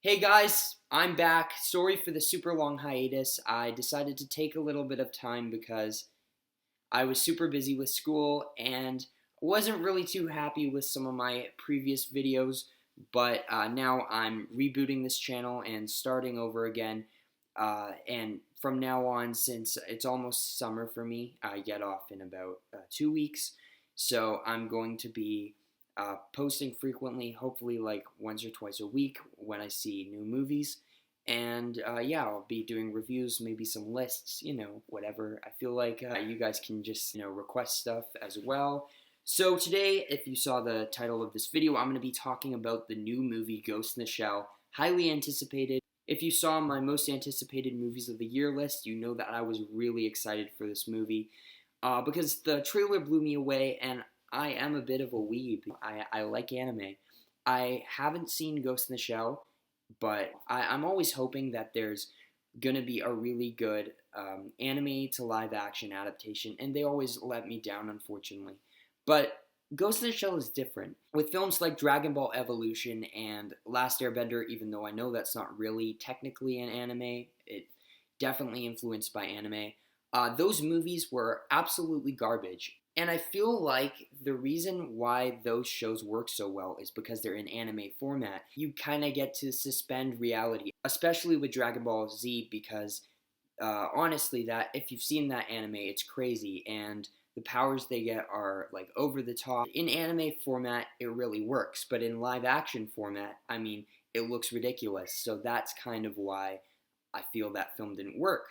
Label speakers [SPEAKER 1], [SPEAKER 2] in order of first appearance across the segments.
[SPEAKER 1] Hey guys, I'm back. Sorry for the super long hiatus. I decided to take a little bit of time because I was super busy with school and wasn't really too happy with some of my previous videos, but now I'm rebooting this channel and starting over again. And from now on, since it's almost summer for me, I get off in about 2 weeks. So I'm going to be posting frequently, hopefully like once or twice a week when I see new movies. And yeah, I'll be doing reviews, maybe some lists, whatever. I feel like you guys can just, request stuff as well. So today, if you saw the title of this video, I'm going to be talking about the new movie Ghost in the Shell, highly anticipated. If you saw my most anticipated movies of the year list, you know that I was really excited for this movie because the trailer blew me away, and I am a bit of a weeb. I like anime. I haven't seen Ghost in the Shell, but I'm always hoping that there's gonna be a really good anime to live action adaptation, and they always let me down, unfortunately. But Ghost in the Shell is different. With films like Dragon Ball Evolution and Last Airbender, even though I know that's not really technically an anime, it definitely influenced by anime. Those movies were absolutely garbage. And I feel like the reason why those shows work so well is because they're in anime format. You kind of get to suspend reality, especially with Dragon Ball Z, because honestly, that if you've seen that anime, it's crazy, and the powers they get are like over the top. In anime format, it really works, but in live action format, I mean, it looks ridiculous. So that's kind of why I feel that film didn't work.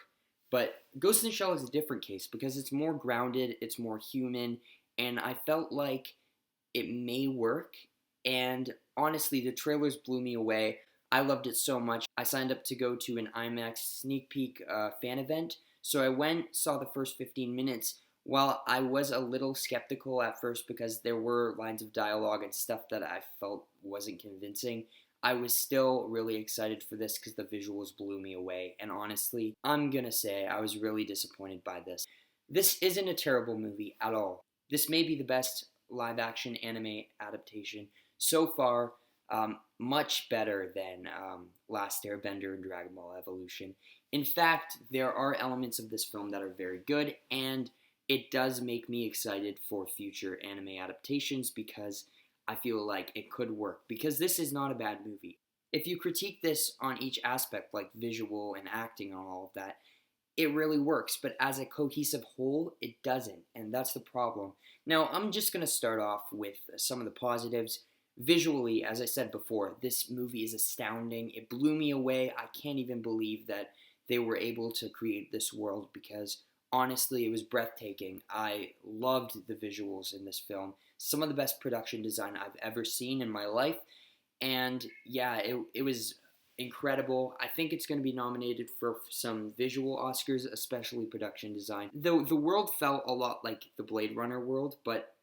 [SPEAKER 1] But Ghost in the Shell is a different case because it's more grounded, it's more human, and I felt like it may work. And honestly, the trailers blew me away. I loved it so much. I signed up to go to an IMAX sneak peek fan event. So I went, saw the first 15 minutes. While I was a little skeptical at first because there were lines of dialogue and stuff that I felt wasn't convincing, I was still really excited for this because the visuals blew me away. And honestly, I'm gonna say I was really disappointed by this. This isn't a terrible movie at all. This may be the best live action anime adaptation so far, much better than Last Airbender and Dragon Ball Evolution. In fact, there are elements of this film that are very good, and it does make me excited for future anime adaptations because I feel like it could work. Because this is not a bad movie. If you critique this on each aspect, like visual and acting and all of that, it really works, but as a cohesive whole, it doesn't, and that's the problem. Now, I'm just going to start off with some of the positives. Visually, as I said before, this movie is astounding. It blew me away. I can't even believe that they were able to create this world because honestly, it was breathtaking. I loved the visuals in this film. Some of the best production design I've ever seen in my life. And yeah, it was incredible. I think it's going to be nominated for some visual Oscars, especially production design. Though the world felt a lot like the Blade Runner world, but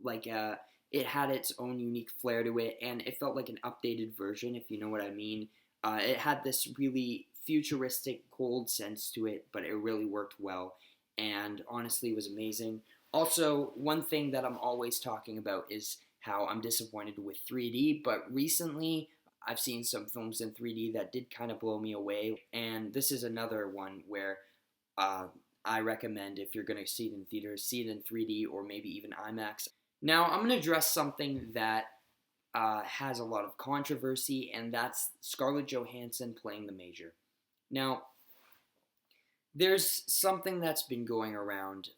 [SPEAKER 1] like it had its own unique flair to it, and it felt like an updated version, if you know what I mean. It had this really futuristic, cold sense to it, but it really worked well, and honestly, it was amazing. Also, one thing that I'm always talking about is how I'm disappointed with 3D, but recently I've seen some films in 3D that did kind of blow me away, and this is another one where uh, I recommend if you're going to see it in theaters, see it in 3D or maybe even IMAX. Now, I'm going to address something that has a lot of controversy, and that's Scarlett Johansson playing the Major. Now, there's something that's been going around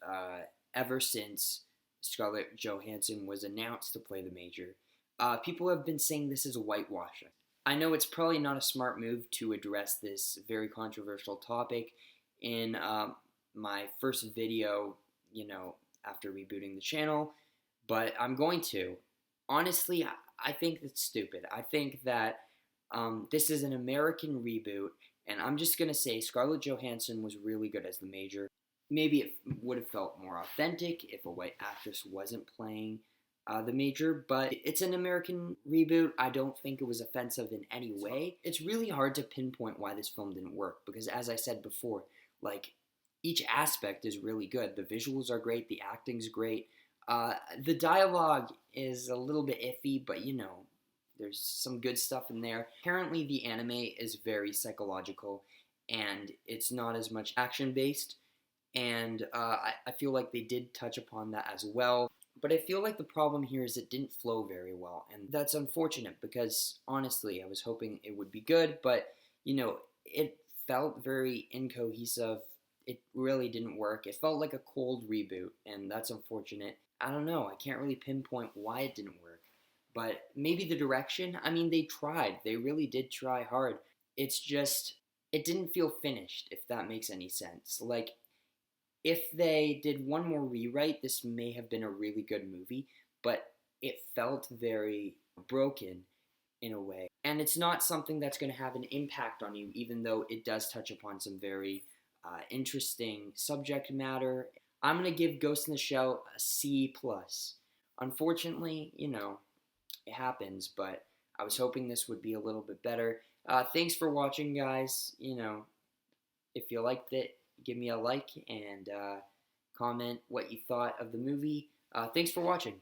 [SPEAKER 1] ever since Scarlett Johansson was announced to play the Major. People have been saying this is a whitewash. I know it's probably not a smart move to address this very controversial topic in my first video, after rebooting the channel, but I'm going to. Honestly, I think it's stupid. I think that this is an American reboot, and I'm just going to say Scarlett Johansson was really good as the Major. Maybe it would have felt more authentic if a white actress wasn't playing the Major, but it's an American reboot. I don't think it was offensive in any way. It's really hard to pinpoint why this film didn't work because, as I said before, like each aspect is really good. The visuals are great, the acting's great. The dialogue is a little bit iffy, but There's some good stuff in there. Apparently, the anime is very psychological, and it's not as much action-based, and I feel like they did touch upon that as well. But I feel like the problem here is it didn't flow very well, and that's unfortunate because honestly, I was hoping it would be good, but it felt very incohesive. It really didn't work. It felt like a cold reboot, and that's unfortunate. I don't know. I can't really pinpoint why it didn't work, but maybe the direction. I mean, they tried. They really did try hard. It's just, it didn't feel finished, if that makes any sense. Like, if they did one more rewrite, this may have been a really good movie, but it felt very broken in a way. And it's not something that's going to have an impact on you, even though it does touch upon some very interesting subject matter. I'm going to give Ghost in the Shell a C+. Unfortunately, it happens, but I was hoping this would be a little bit better. Thanks for watching, guys. If you liked it, give me a like and comment what you thought of the movie. Thanks for watching.